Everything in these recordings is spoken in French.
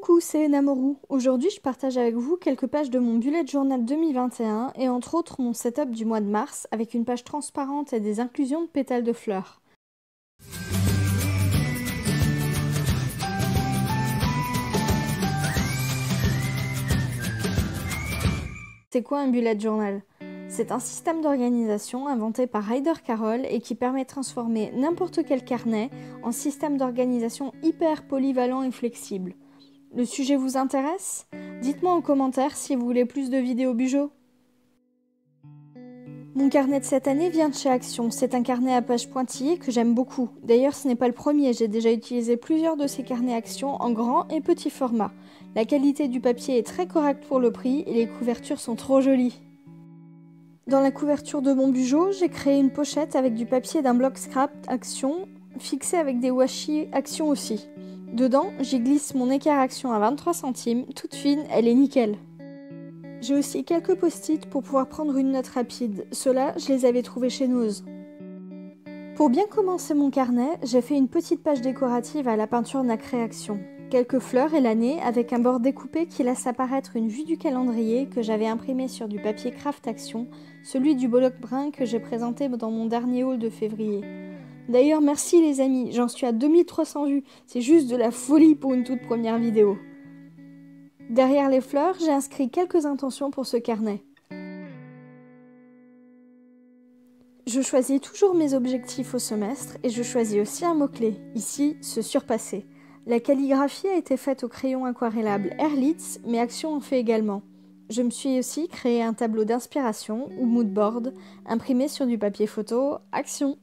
Coucou, c'est Enamoru. Aujourd'hui, je partage avec vous quelques pages de mon bullet journal 2021 et entre autres mon setup du mois de mars avec une page transparente et des inclusions de pétales de fleurs. C'est quoi un bullet journal? C'est un système d'organisation inventé par Ryder Carroll et qui permet de transformer n'importe quel carnet en système d'organisation hyper polyvalent et flexible. Le sujet vous intéresse? Dites-moi en commentaire si vous voulez plus de vidéos Bugeaud. Mon carnet de cette année vient de chez Action. C'est un carnet à pages pointillées que j'aime beaucoup. D'ailleurs, ce n'est pas le premier, j'ai déjà utilisé plusieurs de ces carnets Action en grand et petit format. La qualité du papier est très correcte pour le prix et les couvertures sont trop jolies. Dans la couverture de mon Bugeaud, j'ai créé une pochette avec du papier d'un bloc scrap Action, fixé avec des washi Action aussi. Dedans, j'y glisse mon équerre Action à 23 centimes, toute fine, elle est nickel. J'ai aussi quelques post-it pour pouvoir prendre une note rapide. Ceux-là, je les avais trouvés chez Nose. Pour bien commencer mon carnet, j'ai fait une petite page décorative à la peinture nacrée Action. Quelques fleurs et l'année avec un bord découpé qui laisse apparaître une vue du calendrier que j'avais imprimé sur du papier Craft Action, celui du bloc brun que j'ai présenté dans mon dernier haul de février. D'ailleurs, merci les amis, j'en suis à 2300 vues, c'est juste de la folie pour une toute première vidéo. Derrière les fleurs, j'ai inscrit quelques intentions pour ce carnet. Je choisis toujours mes objectifs au semestre et je choisis aussi un mot-clé, ici, se surpasser. La calligraphie a été faite au crayon aquarellable Herlitz, mais Action en fait également. Je me suis aussi créé un tableau d'inspiration, ou mood board, imprimé sur du papier photo Action.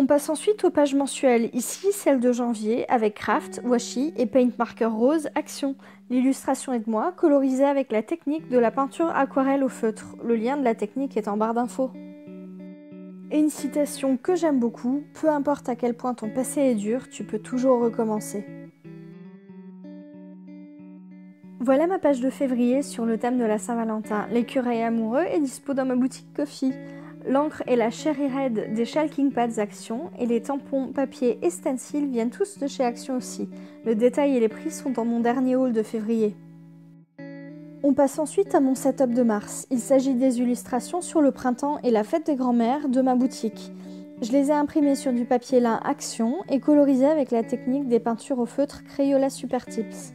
On passe ensuite aux pages mensuelles, ici celle de janvier avec Craft, Washi et Paint Marker Rose Action. L'illustration est de moi, colorisée avec la technique de la peinture aquarelle au feutre. Le lien de la technique est en barre d'infos. Et une citation que j'aime beaucoup, peu importe à quel point ton passé est dur, tu peux toujours recommencer. Voilà ma page de février sur le thème de la Saint-Valentin. L'écureuil amoureux est dispo dans ma boutique Coffee. L'encre et la Cherry Red des Chalking Pads Action et les tampons papier et stencil viennent tous de chez Action aussi. Le détail et les prix sont dans mon dernier haul de février. On passe ensuite à mon setup de mars. Il s'agit des illustrations sur le printemps et la fête des grands-mères de ma boutique. Je les ai imprimées sur du papier lin Action et colorisées avec la technique des peintures au feutre Crayola Super Tips.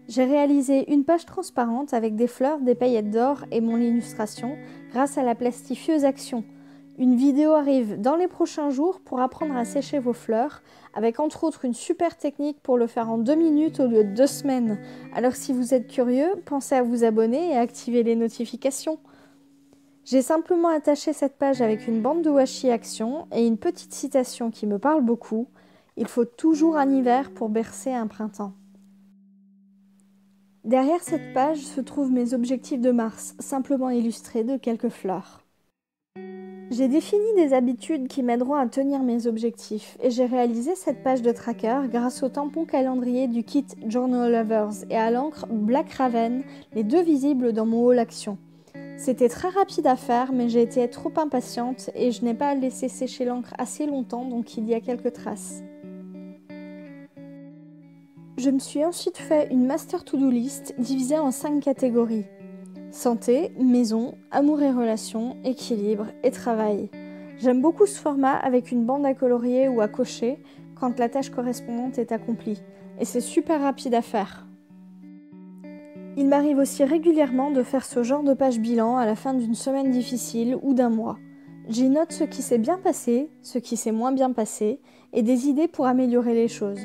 J'ai réalisé une page transparente avec des fleurs, des paillettes d'or et mon illustration grâce à la plastifieuse Action. Une vidéo arrive dans les prochains jours pour apprendre à sécher vos fleurs, avec entre autres une super technique pour le faire en 2 minutes au lieu de 2 semaines. Alors si vous êtes curieux, pensez à vous abonner et à activer les notifications. J'ai simplement attaché cette page avec une bande de washi Action et une petite citation qui me parle beaucoup. Il faut toujours un hiver pour bercer un printemps. Derrière cette page se trouvent mes objectifs de mars, simplement illustrés de quelques fleurs. J'ai défini des habitudes qui m'aideront à tenir mes objectifs et j'ai réalisé cette page de tracker grâce au tampon calendrier du kit Journal Lovers et à l'encre Black Raven, les deux visibles dans mon haul Action. C'était très rapide à faire mais j'ai été trop impatiente et je n'ai pas laissé sécher l'encre assez longtemps donc il y a quelques traces. Je me suis ensuite fait une master to-do list divisée en 5 catégories. Santé, maison, amour et relations, équilibre et travail. J'aime beaucoup ce format avec une bande à colorier ou à cocher quand la tâche correspondante est accomplie. Et c'est super rapide à faire. Il m'arrive aussi régulièrement de faire ce genre de page bilan à la fin d'une semaine difficile ou d'un mois. J'y note ce qui s'est bien passé, ce qui s'est moins bien passé et des idées pour améliorer les choses.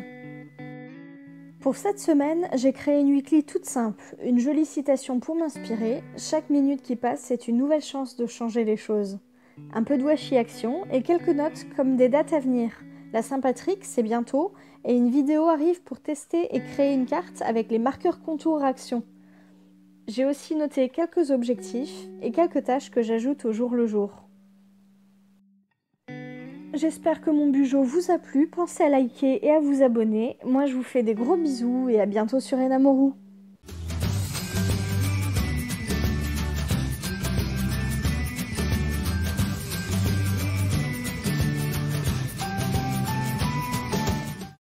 Pour cette semaine, j'ai créé une weekly toute simple, une jolie citation pour m'inspirer. Chaque minute qui passe, c'est une nouvelle chance de changer les choses. Un peu de washi Action et quelques notes comme des dates à venir. La Saint-Patrick, c'est bientôt, et une vidéo arrive pour tester et créer une carte avec les marqueurs contours Action. J'ai aussi noté quelques objectifs et quelques tâches que j'ajoute au jour le jour. J'espère que mon Bugeaud vous a plu, pensez à liker et à vous abonner. Moi je vous fais des gros bisous et à bientôt sur Enamoru.